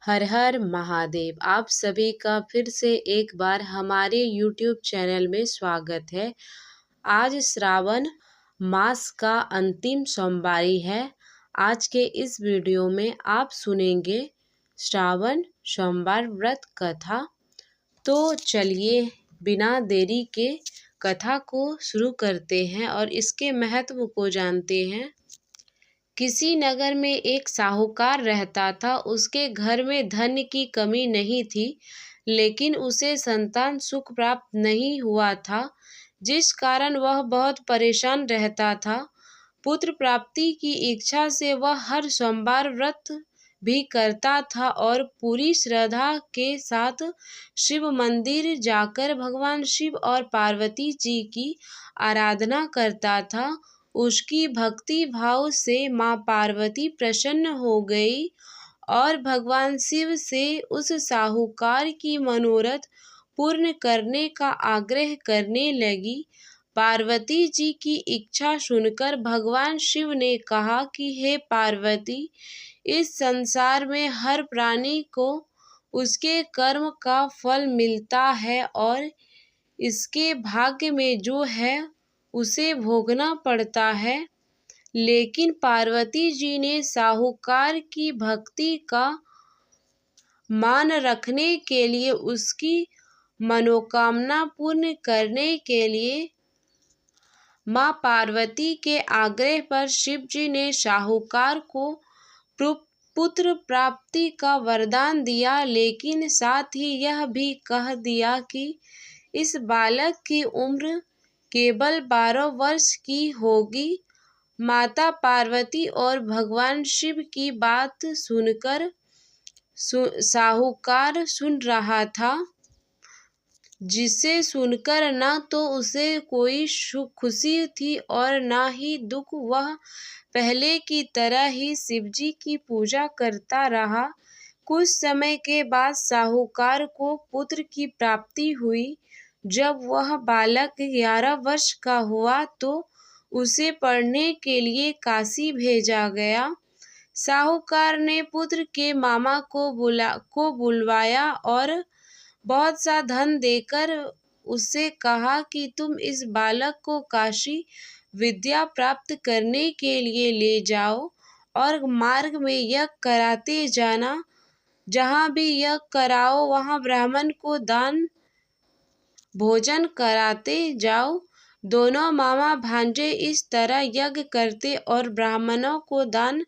हर हर महादेव। आप सभी का फिर से एक बार हमारे YouTube चैनल में स्वागत है। आज श्रावण मास का अंतिम सोमवारी है। आज के इस वीडियो में आप सुनेंगे श्रावण सोमवार व्रत कथा। तो चलिए बिना देरी के कथा को शुरू करते हैं और इसके महत्व को जानते हैं। किसी नगर में एक साहूकार रहता था। उसके घर में धन की कमी नहीं थी, लेकिन उसे संतान सुख प्राप्त नहीं हुआ था, जिस कारण वह बहुत परेशान रहता था। पुत्र प्राप्ति की इच्छा से वह हर सोमवार व्रत भी करता था और पूरी श्रद्धा के साथ शिव मंदिर जाकर भगवान शिव और पार्वती जी की आराधना करता था। उसकी भक्ति भाव से माँ पार्वती प्रसन्न हो गई और भगवान शिव से उस साहूकार की मनोरथ पूर्ण करने का आग्रह करने लगी। पार्वती जी की इच्छा सुनकर भगवान शिव ने कहा कि हे पार्वती, इस संसार में हर प्राणी को उसके कर्म का फल मिलता है और इसके भाग्य में जो है उसे भोगना पड़ता है। लेकिन पार्वती जी ने साहूकार की भक्ति का मान रखने के लिए उसकी मनोकामना पूर्ण करने के लिए माँ पार्वती के आग्रह पर शिव जी ने साहूकार को पुत्र प्राप्ति का वरदान दिया, लेकिन साथ ही यह भी कह दिया कि इस बालक की उम्र केवल 12 वर्ष की होगी। माता पार्वती और भगवान शिव की बात सुनकर साहूकार सुन रहा था, जिसे सुनकर न तो उसे कोई खुशी थी और न ही दुख। वह पहले की तरह ही शिवजी की पूजा करता रहा। कुछ समय के बाद साहूकार को पुत्र की प्राप्ति हुई। जब वह बालक 11 वर्ष का हुआ तो उसे पढ़ने के लिए काशी भेजा गया। साहूकार ने पुत्र के मामा को बुलवाया और बहुत सा धन देकर उससे कहा कि तुम इस बालक को काशी विद्या प्राप्त करने के लिए ले जाओ और मार्ग में यज्ञ कराते जाना। जहाँ भी यज्ञ कराओ वहाँ ब्राह्मण को दान भोजन कराते जाओ। दोनों मामा भांजे इस तरह यज्ञ करते और ब्राह्मणों को दान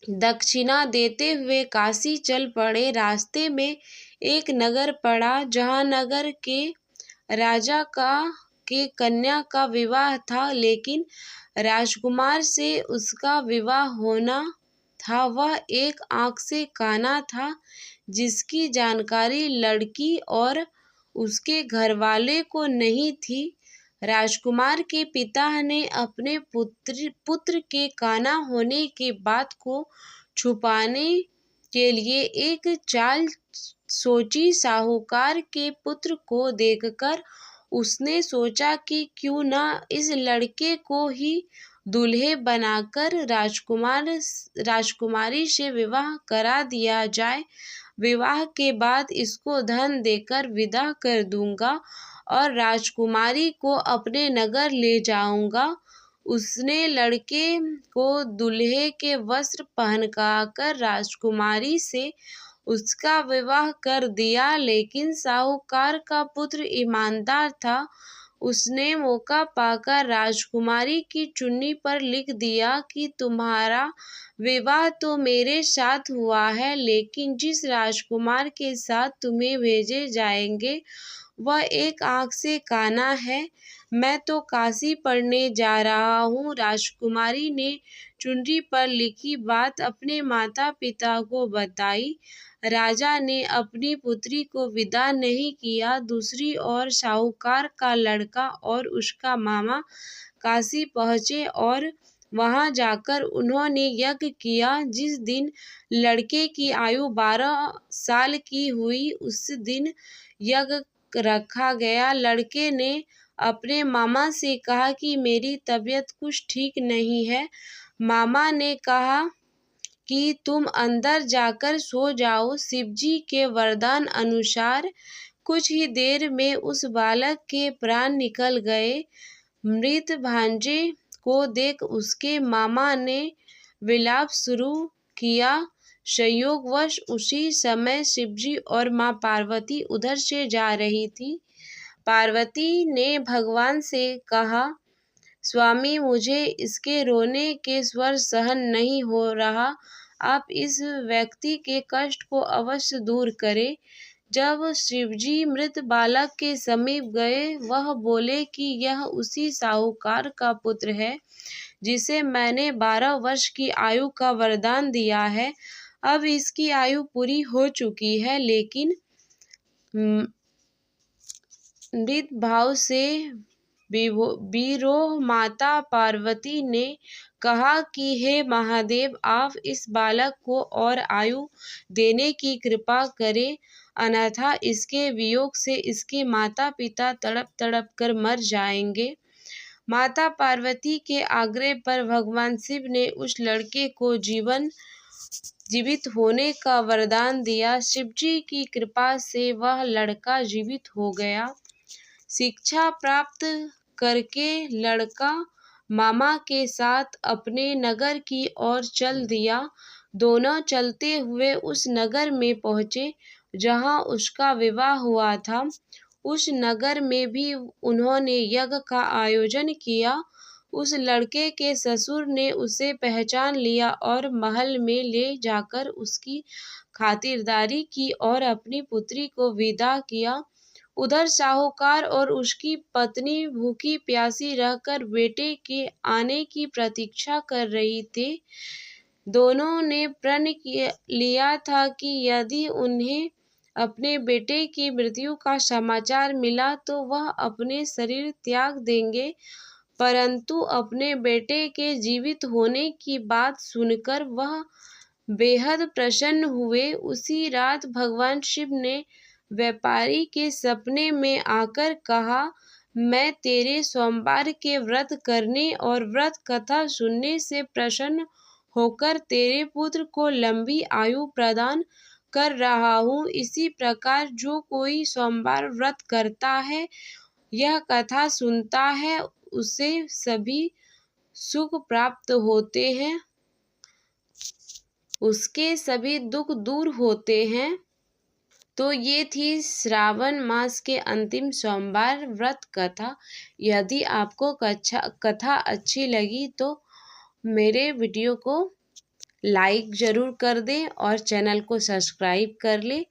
दक्षिणा देते हुए काशी चल पड़े। रास्ते में एक नगर पड़ा, जहाँ नगर के राजा के कन्या का विवाह था, लेकिन राजकुमार से उसका विवाह होना था। वह एक आँख से काना था, जिसकी जानकारी लड़की और उसके घरवाले को नहीं थी। राजकुमार के पिता ने अपने पुत्र के काना होने के बात को छुपाने के लिए एक चाल सोची। साहूकार के पुत्र को देखकर उसने सोचा कि क्यों न इस लड़के को ही दूल्हे बनाकर राजकुमारी से विवाह करा दिया जाए। विवाह के बाद इसको धन देकर विदा कर दूंगा और राजकुमारी को अपने नगर ले जाऊंगा। उसने लड़के को दूल्हे के वस्त्र पहनाकर राजकुमारी से उसका विवाह कर दिया। लेकिन साहूकार का पुत्र ईमानदार था। उसने मौका पाकर राजकुमारी की चुन्नी पर लिख दिया कि तुम्हारा विवाह तो मेरे साथ हुआ है, लेकिन जिस राजकुमार के साथ तुम्हें भेजे जाएंगे वह एक आँख से काना है। मैं तो काशी पढ़ने जा रहा हूँ। राजकुमारी ने चुन्नी पर लिखी बात अपने माता पिता को बताई। राजा ने अपनी पुत्री को विदा नहीं किया। दूसरी ओर साहूकार का लड़का और उसका मामा काशी पहुँचे और वहां जाकर उन्होंने यज्ञ किया। जिस दिन लड़के की आयु 12 साल की हुई, उस दिन यज्ञ रखा गया। लड़के ने अपने मामा से कहा कि मेरी तबीयत कुछ ठीक नहीं है। मामा ने कहा कि तुम अंदर जाकर सो जाओ। शिवजी के वरदान अनुसार कुछ ही देर में उस बालक के प्राण निकल गए। मृत भांजे को देख उसके मामा ने विलाप शुरू किया। संयोगवश उसी समय शिवजी और माँ पार्वती उधर से जा रही थी। पार्वती ने भगवान से कहा, स्वामी, मुझे इसके रोने के स्वर सहन नहीं हो रहा। आप इस व्यक्ति के कष्ट को अवश्य दूर करें। जब शिवजी मृत बालक के समीप गए, वह बोले कि यह उसी साहूकार का पुत्र है जिसे मैंने 12 वर्ष की आयु का वरदान दिया है। अब इसकी आयु पूरी हो चुकी है, लेकिन मृत भाव से विरोह माता पार्वती ने कहा कि हे महादेव, आप इस बालक को और आयु देने की कृपा करें, अन्यथा इसके वियोग से इसके माता पिता तड़प तड़प कर मर जाएंगे। माता पार्वती के आग्रह पर भगवान शिव ने उस लड़के को जीवित होने का वरदान दिया। शिवजी की कृपा से वह लड़का जीवित हो गया। शिक्षा प्राप्त करके लड़का मामा के साथ अपने नगर की ओर चल दिया। दोनों चलते हुए उस नगर में पहुँचे जहाँ उसका विवाह हुआ था। उस नगर में भी उन्होंने यज्ञ का आयोजन किया। उस लड़के के ससुर ने उसे पहचान लिया और महल में ले जाकर उसकी खातिरदारी की और अपनी पुत्री को विदा किया। उधर साहूकार और उसकी पत्नी भूखी प्यासी रहकर बेटे के आने की प्रतीक्षा कर रही थे। दोनों ने प्रण लिया था कि यदि उन्हें अपने बेटे की मृत्यु का समाचार मिला तो वह अपने शरीर त्याग देंगे, परंतु अपने बेटे के जीवित होने की बात सुनकर वह बेहद प्रसन्न हुए। उसी रात भगवान शिव ने व्यापारी के सपने में आकर कहा, मैं तेरे सोमवार के व्रत करने और व्रत कथा सुनने से प्रसन्न होकर तेरे पुत्र को लंबी आयु प्रदान कर रहा हूँ। इसी प्रकार जो कोई सोमवार व्रत करता है, यह कथा सुनता है, उसे सभी सुख प्राप्त होते हैं, उसके सभी दुख दूर होते हैं। तो ये थी श्रावण मास के अंतिम सोमवार व्रत कथा। यदि आपको कथा अच्छी लगी तो मेरे वीडियो को लाइक ज़रूर कर दें और चैनल को सब्सक्राइब कर लें।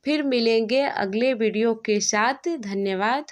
फिर मिलेंगे अगले वीडियो के साथ। धन्यवाद।